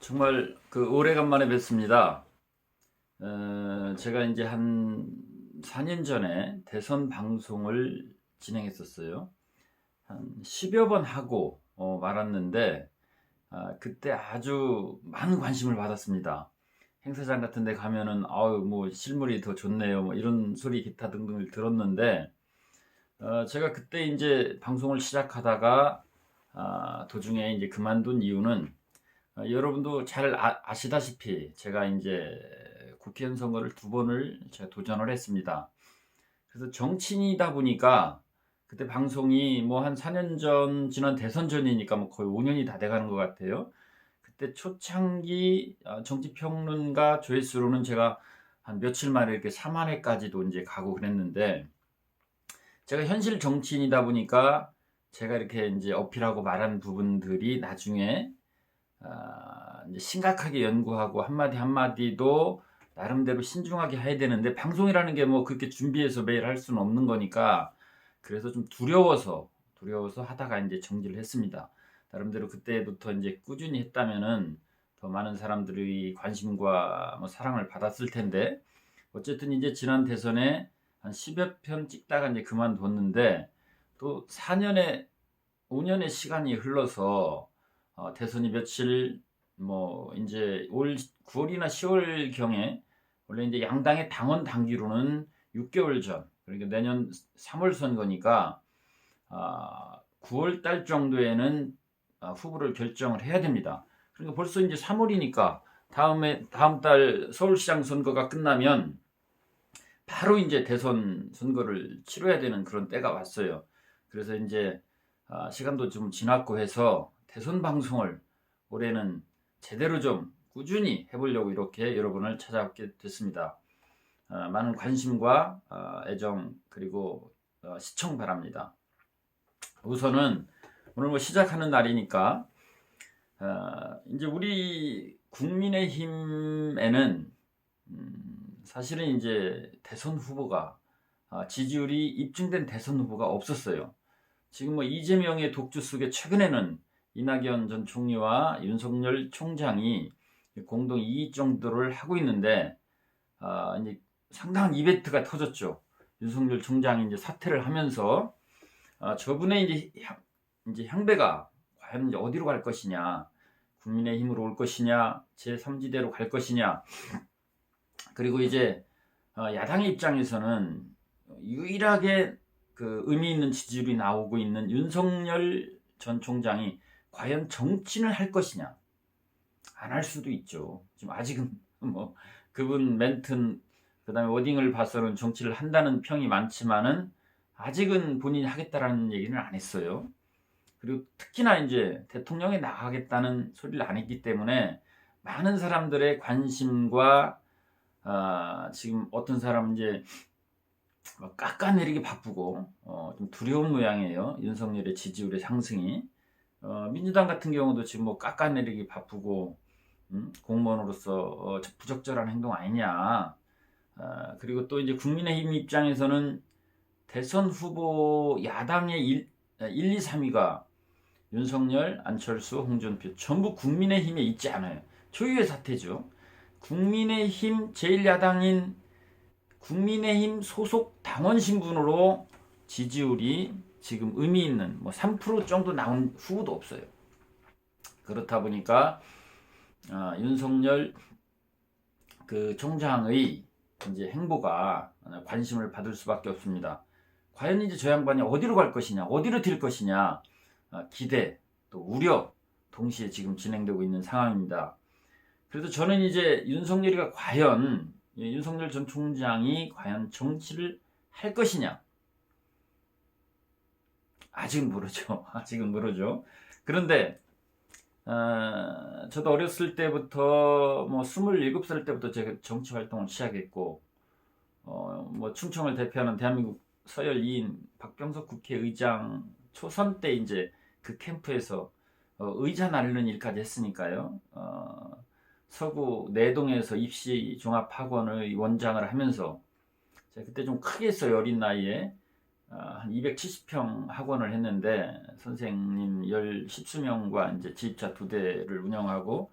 정말 오래간만에 뵙습니다. 제가 이제 한 4년 전에 대선 방송을 진행했었어요. 한 10여 번 하고 말았는데, 그때 아주 많은 관심을 받았습니다. 행사장 같은 데 가면은 아유 뭐 실물이 더 좋네요 뭐 이런 소리 기타 등등을 들었는데, 제가 그때 이제 방송을 시작하다가 도중에 이제 그만둔 이유는, 여러분도 잘 아시다시피 제가 이제 국회의원 선거를 두 번을 제가 도전을 했습니다. 그래서 정치인이다 보니까 그때 방송이 뭐 한 4년 전 지난 대선 전이니까 뭐 거의 5년이 다 돼가는 것 같아요. 그때 초창기 정치평론가 조회수로는 제가 한 며칠 만에 이렇게 4만 회까지도 이제 가고 그랬는데, 제가 현실 정치인이다 보니까 제가 이렇게 이제 어필하고 말한 부분들이 나중에 이제 심각하게 연구하고 한마디 한마디도 나름대로 신중하게 해야 되는데, 방송이라는 게 뭐 그렇게 준비해서 매일 할 수는 없는 거니까, 그래서 좀 두려워서 하다가 이제 정지를 했습니다. 나름대로 그때부터 이제 꾸준히 했다면은 더 많은 사람들의 관심과 뭐 사랑을 받았을 텐데, 어쨌든 이제 지난 대선에 한 10여 편 찍다가 이제 그만뒀는데, 또 5년의 시간이 흘러서 대선이 며칠 뭐 이제 올 9월이나 10월 경에, 원래 이제 양당의 당원 당기로는 6개월 전, 그러니까 내년 3월 선거니까 9월 달 정도에는 후보를 결정을 해야 됩니다. 그러니까 벌써 이제 3월이니까 다음 달 서울시장 선거가 끝나면 바로 이제 대선 선거를 치러야 되는 그런 때가 왔어요. 그래서 이제 시간도 좀 지났고 해서 대선 방송을 올해는 제대로 좀 꾸준히 해보려고 이렇게 여러분을 찾아뵙게 됐습니다. 많은 관심과 애정 그리고 시청 바랍니다. 우선은 오늘 뭐 시작하는 날이니까, 이제 우리 국민의힘에는 사실은 이제 대선 후보가, 지지율이 입증된 대선 후보가 없었어요. 지금 뭐 이재명의 독주 속에 최근에는 이낙연 전 총리와 윤석열 총장이 공동 2위 정도를 하고 있는데, 이제 상당한 이벤트가 터졌죠. 윤석열 총장이 이제 사퇴를 하면서 저분의 이제 향배가 과연 이제 어디로 갈 것이냐, 국민의힘으로 올 것이냐, 제3지대로 갈 것이냐, 그리고 이제 야당의 입장에서는 유일하게 그 의미 있는 지지율이 나오고 있는 윤석열 전 총장이 과연 정치를 할 것이냐, 안 할 수도 있죠. 지금 아직은 뭐 그분 멘트 그다음에 워딩을 봐서는 정치를 한다는 평이 많지만은, 아직은 본인이 하겠다라는 얘기는 안 했어요. 그리고 특히나 이제 대통령에 나가겠다는 소리를 안 했기 때문에 많은 사람들의 관심과, 지금 어떤 사람은 이제 깎아내리기 바쁘고 좀 두려운 모양이에요. 윤석열의 지지율의 상승이. 민주당 같은 경우도 지금 뭐 깎아내리기 바쁘고, 공무원으로서 부적절한 행동 아니냐. 그리고 또 이제 국민의힘 입장에서는 대선 후보 야당의 1, 2, 3위가 윤석열, 안철수, 홍준표 전부 국민의힘에 있지 않아요. 초유의 사태죠. 국민의힘 제1야당인 국민의힘 소속 당원 신분으로 지지율이 지금 의미 있는 뭐 3% 정도 나온 후보도 없어요. 그렇다 보니까 윤석열 그 총장의 이제 행보가 관심을 받을 수밖에 없습니다. 과연 이제 저 양반이 어디로 갈 것이냐, 어디로 튈 것이냐, 기대 또 우려 동시에 지금 진행되고 있는 상황입니다. 그래서 저는 이제 윤석열 전 총장이 과연 정치를 할 것이냐, 아직은 모르죠. 아직은 모르죠. 그런데 저도 어렸을 때부터 뭐 27살 때부터 제가 정치 활동을 시작했고, 뭐 충청을 대표하는 대한민국 서열 2인 박병석 국회의장 초선 때 이제 그 캠프에서 의자 나르는 일까지 했으니까요. 서구 내동에서 입시 종합학원의 원장을 하면서 제가 그때 좀 크게 했어요. 어린 나이에 한 270평 학원을 했는데, 선생님 10수명과 이제 지휘차 2대를 운영하고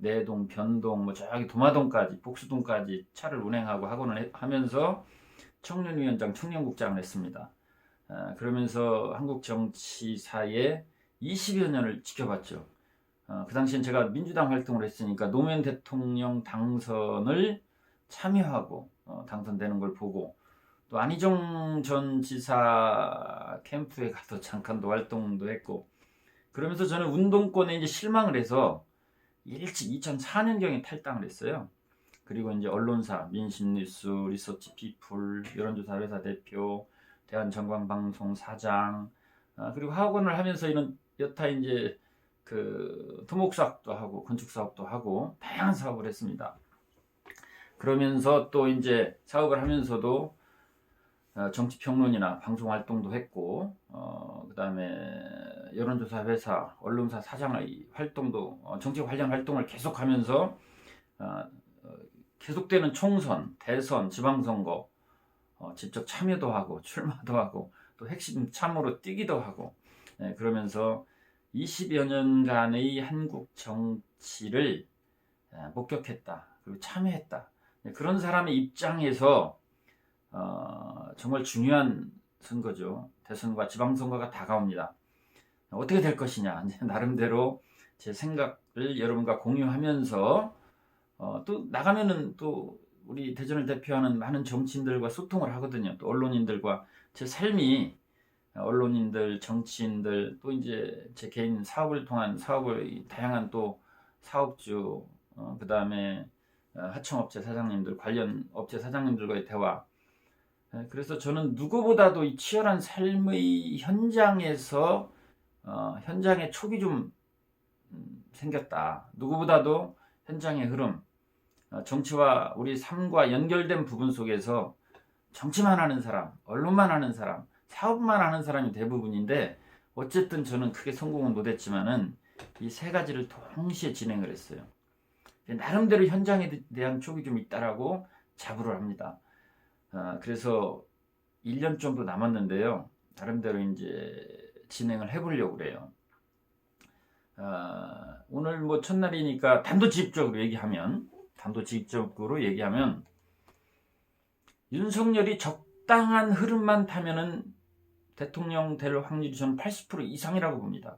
내동, 변동, 뭐 저기 도마동까지, 복수동까지 차를 운행하고 학원을 하면서 청년위원장, 청년국장을 했습니다. 그러면서 한국 정치사에 20여 년을 지켜봤죠. 그 당시엔 제가 민주당 활동을 했으니까 노무현 대통령 당선을 참여하고 당선되는 걸 보고, 또 안희정 전 지사 캠프에 가서 잠깐도 활동도 했고, 그러면서 저는 운동권에 이제 실망을 해서 일찍 2004년경에 탈당을 했어요. 그리고 이제 언론사, 민심뉴스, 리서치피플, 여론조사 회사 대표, 대한전광방송 사장, 그리고 학원을 하면서 이런 여타 이제 그 토목 사업도 하고 건축 사업도 하고 다양한 사업을 했습니다. 그러면서 또 이제 사업을 하면서도 정치평론이나 방송 활동도 했고, 그 다음에 여론조사 회사, 언론사 사장의 활동도, 정치 관련 활동을 계속하면서 계속되는 총선, 대선, 지방선거 직접 참여도 하고 출마도 하고 또 핵심 참으로 뛰기도 하고, 그러면서 20여 년간의 한국 정치를 목격했다, 그리고 참여했다. 그런 사람의 입장에서 정말 중요한 선거죠. 대선과 지방선거가 다가옵니다. 어떻게 될 것이냐, 이제 나름대로 제 생각을 여러분과 공유하면서 또 나가면은 또 우리 대전을 대표하는 많은 정치인들과 소통을 하거든요. 또 언론인들과 제 삶이, 언론인들, 정치인들, 또 이제 제 개인 사업을 통한 사업을 다양한 또 사업주, 그 다음에 하청업체 사장님들, 관련 업체 사장님들과의 대화. 그래서 저는 누구보다도 이 치열한 삶의 현장에서 현장에 촉이 좀 생겼다. 누구보다도 현장의 흐름, 정치와 우리 삶과 연결된 부분 속에서 정치만 하는 사람, 언론만 하는 사람, 사업만 하는 사람이 대부분인데, 어쨌든 저는 크게 성공은 못했지만은 이 세 가지를 동시에 진행을 했어요. 나름대로 현장에 대한 촉이 좀 있다라고 자부를 합니다. 그래서 1년 정도 남았는데요. 나름대로 이제 진행을 해보려고 그래요. 오늘 뭐 첫날이니까 단도직입적으로 얘기하면 윤석열이 적당한 흐름만 타면은 대통령 될 확률이 저는 80% 이상이라고 봅니다.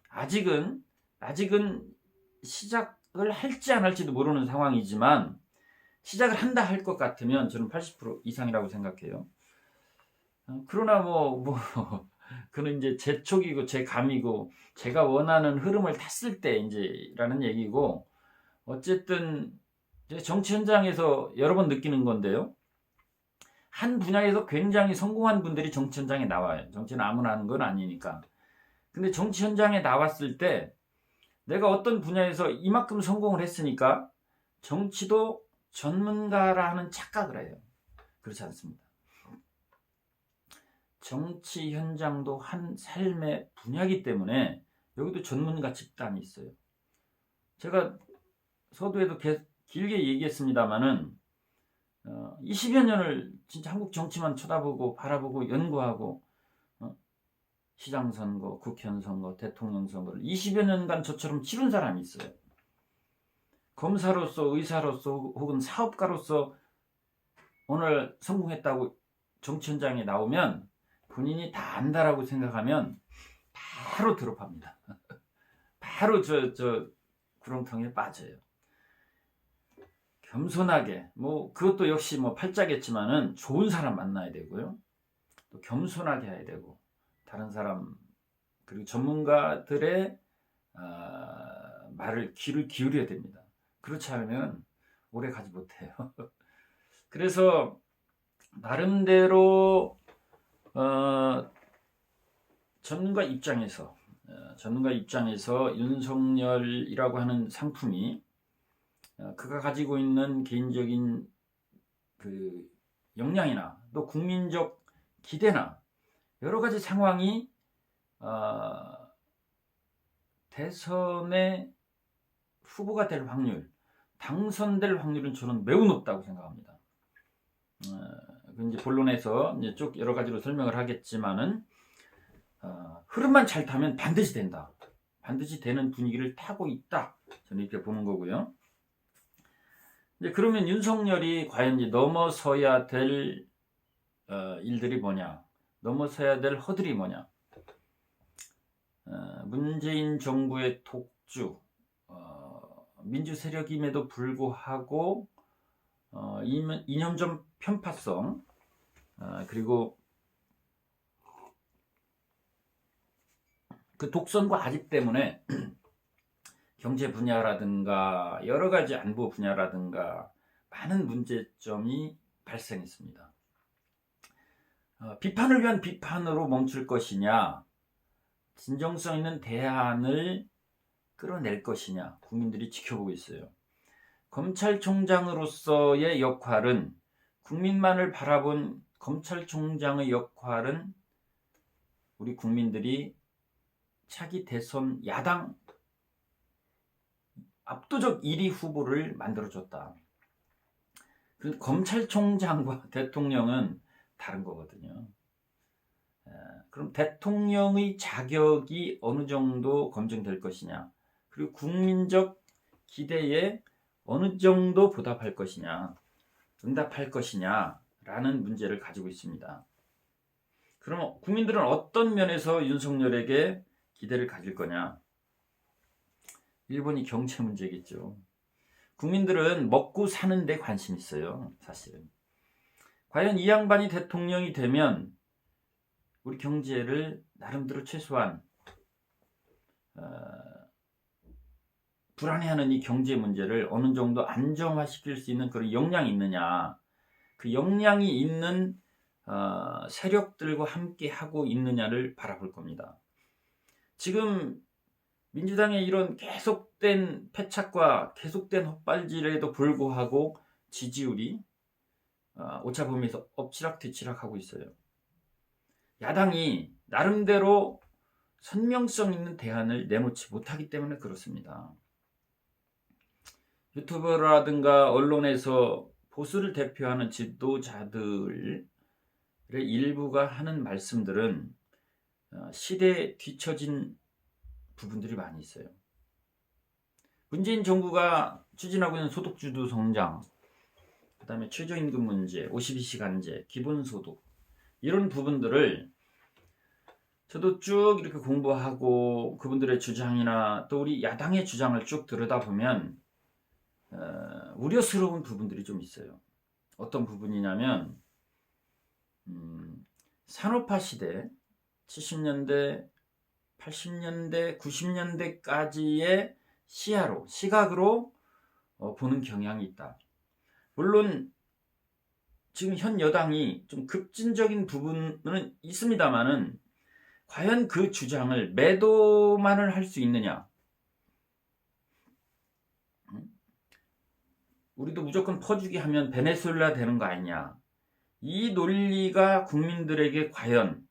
아직은 시작을 할지 안 할지도 모르는 상황이지만, 시작을 한다 할 것 같으면 저는 80% 이상이라고 생각해요. 그러나 그는 이제 제 촉이고 제 감이고 제가 원하는 흐름을 탔을 때 이제라는 얘기고, 어쨌든 정치 현장에서 여러 번 느끼는 건데요. 한 분야에서 굉장히 성공한 분들이 정치 현장에 나와요. 정치는 아무나 하는 건 아니니까. 근데 정치 현장에 나왔을 때 내가 어떤 분야에서 이만큼 성공을 했으니까 정치도 전문가라는 착각을 해요. 그렇지 않습니다. 정치 현장도 한 삶의 분야이기 때문에 여기도 전문가 집단이 있어요. 제가 서두에도 길게 얘기했습니다마는 20여 년을 진짜 한국 정치만 쳐다보고 바라보고 연구하고, 시장 선거, 국회의원 선거, 대통령 선거를 20여 년간 저처럼 치른 사람이 있어요. 검사로서, 의사로서, 혹은 사업가로서 오늘 성공했다고 정치 현장에 나오면 본인이 다 안다라고 생각하면 바로 드롭합니다. 바로 저 구렁텅이에 빠져요. 겸손하게, 그것도 역시 팔자겠지만은 좋은 사람 만나야 되고요. 또 겸손하게 해야 되고, 다른 사람, 그리고 전문가들의 귀를 기울여야 됩니다. 그렇지 않으면 오래 가지 못해요. 그래서 나름대로 전문가 입장에서 윤석열이라고 하는 상품이 그가 가지고 있는 개인적인 그 역량이나 또 국민적 기대나 여러 가지 상황이 대선의 후보가 될 확률, 당선될 확률은 저는 매우 높다고 생각합니다. 이제 본론에서 이제 쭉 여러 가지로 설명을 하겠지만은 흐름만 잘 타면 반드시 된다. 반드시 되는 분위기를 타고 있다. 저는 이렇게 보는 거고요. 이제 그러면 윤석열이 과연 이제 넘어서야 될 일들이 뭐냐? 넘어서야 될 허들이 뭐냐? 문재인 정부의 독주, 민주 세력임에도 불구하고 이념적 편파성, 그리고 그 독선과 아집 때문에 경제 분야라든가 여러 가지 안보 분야라든가 많은 문제점이 발생했습니다. 비판을 위한 비판으로 멈출 것이냐, 진정성 있는 대안을 끌어낼 것이냐, 국민들이 지켜보고 있어요. 검찰총장으로서의 역할은, 국민만을 바라본 검찰총장의 역할은 우리 국민들이 차기 대선 야당 압도적 1위 후보를 만들어줬다. 그런데 검찰총장과 대통령은 다른 거거든요. 그럼 대통령의 자격이 어느 정도 검증될 것이냐, 그리고 국민적 기대에 어느 정도 보답할 것이냐, 응답할 것이냐라는 문제를 가지고 있습니다. 그럼 국민들은 어떤 면에서 윤석열에게 기대를 가질 거냐? 1번이 경제 문제겠죠. 국민들은 먹고 사는 데 관심 있어요, 사실은. 과연 이 양반이 대통령이 되면 우리 경제를 나름대로 최소한 불안해하는 이 경제 문제를 어느 정도 안정화시킬 수 있는 그런 역량이 있느냐, 그 역량이 있는 세력들과 함께 하고 있느냐를 바라볼 겁니다. 지금 민주당의 이런 계속된 패착과 계속된 헛발질에도 불구하고 지지율이 오차범위에서 엎치락뒤치락하고 있어요. 야당이 나름대로 선명성 있는 대안을 내놓지 못하기 때문에 그렇습니다. 유튜버라든가 언론에서 보수를 대표하는 지도자들의 일부가 하는 말씀들은 시대에 뒤처진 부분들이 많이 있어요. 문재인 정부가 추진하고 있는 소득주도 성장, 그 다음에 최저임금 문제, 52시간제, 기본소득, 이런 부분들을 저도 쭉 이렇게 공부하고 그분들의 주장이나 또 우리 야당의 주장을 쭉 들여다보면 우려스러운 부분들이 좀 있어요. 어떤 부분이냐면 산업화 시대 70년대, 80년대, 90년대까지의 시각으로 보는 경향이 있다. 물론 지금 현 여당이 좀 급진적인 부분은 있습니다만은 과연 그 주장을 매도만을 할 수 있느냐? 우리도 무조건 퍼주기 하면 베네수엘라 되는 거 아니냐? 이 논리가 국민들에게 과연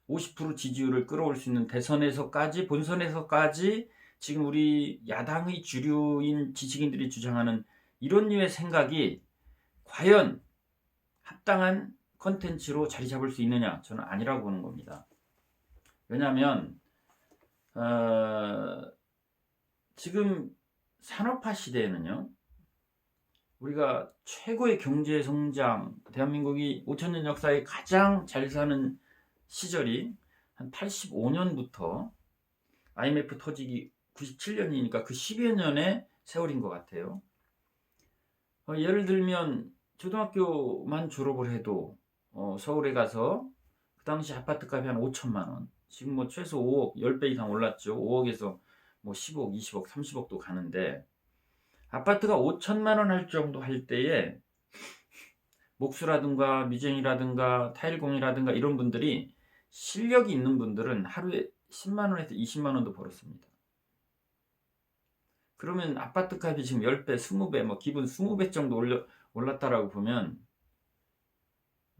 50% 지지율을 끌어올 수 있는 대선에서까지, 본선에서까지 지금 우리 야당의 주류인 지식인들이 주장하는 이런 류의 생각이 과연 합당한 컨텐츠로 자리 잡을 수 있느냐? 저는 아니라고 보는 겁니다. 왜냐하면 지금 산업화 시대에는요, 우리가 최고의 경제 성장, 대한민국이 5천년 역사에 가장 잘 사는 시절이 한 85년부터 IMF 터지기 97년이니까 그 10여 년의 세월인 것 같아요. 예를 들면 초등학교만 졸업을 해도 서울에 가서 그 당시 아파트 값이 한 5천만 원, 지금 뭐 최소 5억, 10배 이상 올랐죠. 5억에서 뭐 10억, 20억, 30억도 가는데, 아파트가 5천만 원 할 정도 할 때에 목수라든가 미쟁이라든가 타일공이라든가 이런 분들이, 실력이 있는 분들은 하루에 10만 원에서 20만 원도 벌었습니다. 그러면 아파트 값이 지금 10배, 20배, 뭐 기본 20배 정도 올랐다라고 보면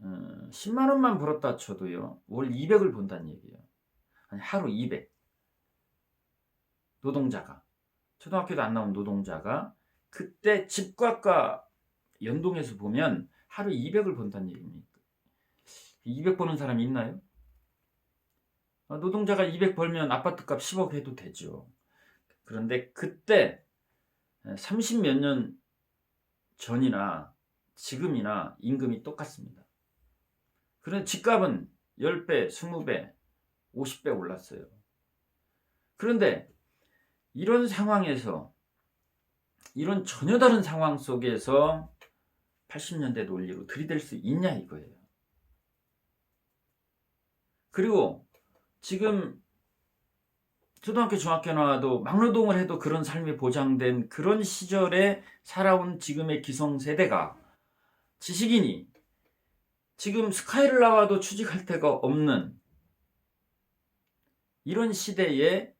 10만 원만 벌었다 쳐도요, 월 200을 번다는 얘기예요. 아니, 하루 200. 노동자가, 초등학교도 안 나온 노동자가 그때 집값과 연동해서 보면 하루 200을 번다는 얘기입니다. 200 버는 사람이 있나요? 노동자가 200 벌면 아파트값 10억 해도 되죠. 그런데 그때 30 몇 년 전이나 지금이나 임금이 똑같습니다. 그런데 집값은 10배, 20배, 50배 올랐어요. 그런데 이런 상황에서, 이런 전혀 다른 상황 속에서 80년대 논리로 들이댈 수 있냐 이거예요. 그리고 지금 초등학교, 중학교 나와도 막노동을 해도 그런 삶이 보장된 그런 시절에 살아온 지금의 기성세대가, 지식인이 지금 스카이를 나와도 취직할 데가 없는 이런 시대에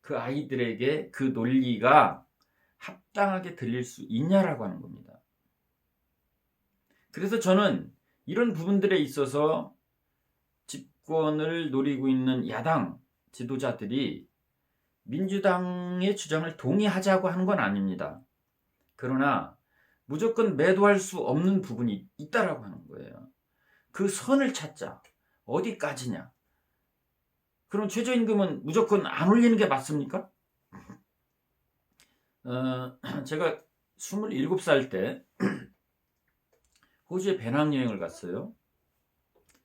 그 아이들에게 그 논리가 합당하게 들릴 수 있냐라고 하는 겁니다. 그래서 저는 이런 부분들에 있어서 집권을 노리고 있는 야당 지도자들이 민주당의 주장을 동의하자고 하는 건 아닙니다. 그러나 무조건 매도할 수 없는 부분이 있다라고 하는 거예요. 그 선을 찾자. 어디까지냐? 그럼 최저임금은 무조건 안 올리는 게 맞습니까? 제가 27살 때 호주에 배낭여행을 갔어요.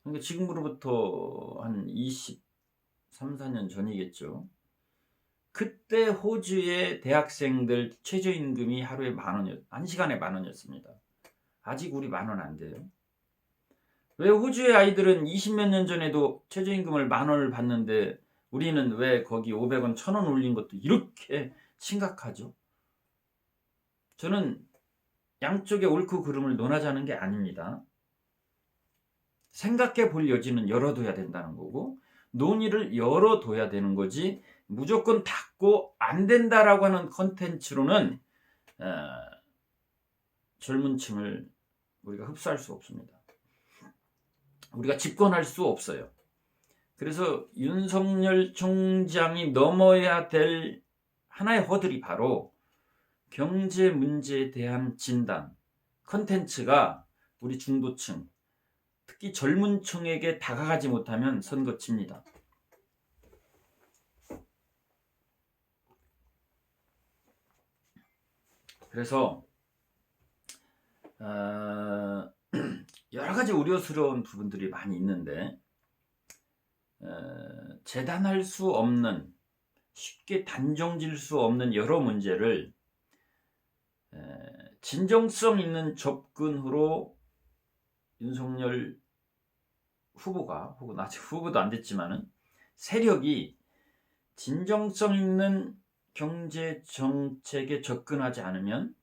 그러니까 지금으로부터 한 23, 4년 전이겠죠. 그때 호주의 대학생들 최저임금이 하루에 10,000원, 1시간에 10,000원이었습니다. 아직 우리 10,000원 안 돼요. 왜 호주의 아이들은 20몇 년 전에도 최저임금을 10,000원을 받는데 우리는 왜 거기 500원, 1,000원 올린 것도 이렇게 심각하죠? 저는 양쪽의 옳고 그름을 논하자는 게 아닙니다. 생각해 볼 여지는 열어둬야 된다는 거고, 논의를 열어둬야 되는 거지, 무조건 닫고 안 된다라고 하는 컨텐츠로는 젊은 층을 우리가 흡수할 수 없습니다. 우리가 집권할 수 없어요. 그래서 윤석열 총장이 넘어야 될 하나의 허들이 바로 경제 문제에 대한 진단, 컨텐츠가 우리 중도층, 특히 젊은 층에게 다가가지 못하면 선거 칩니다. 그래서 여러 가지 우려스러운 부분들이 많이 있는데, 재단할 수 없는, 쉽게 단정질 수 없는 여러 문제를 진정성 있는 접근으로 윤석열 후보가, 혹은 아직 후보도 안 됐지만은 세력이 진정성 있는 경제 정책에 접근하지 않으면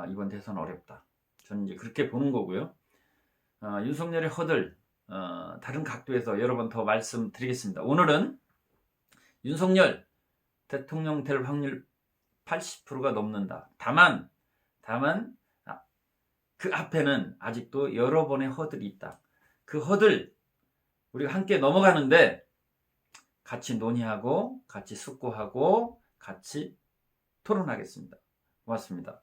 이번 대선 어렵다. 저는 이제 그렇게 보는 거고요. 윤석열의 허들, 다른 각도에서 여러 번 더 말씀드리겠습니다. 오늘은 윤석열 대통령 될 확률 80%가 넘는다. 다만 그 앞에는 아직도 여러 번의 허들이 있다. 그 허들 우리가 함께 넘어가는데 같이 논의하고, 같이 숙고하고, 같이 토론하겠습니다. 고맙습니다.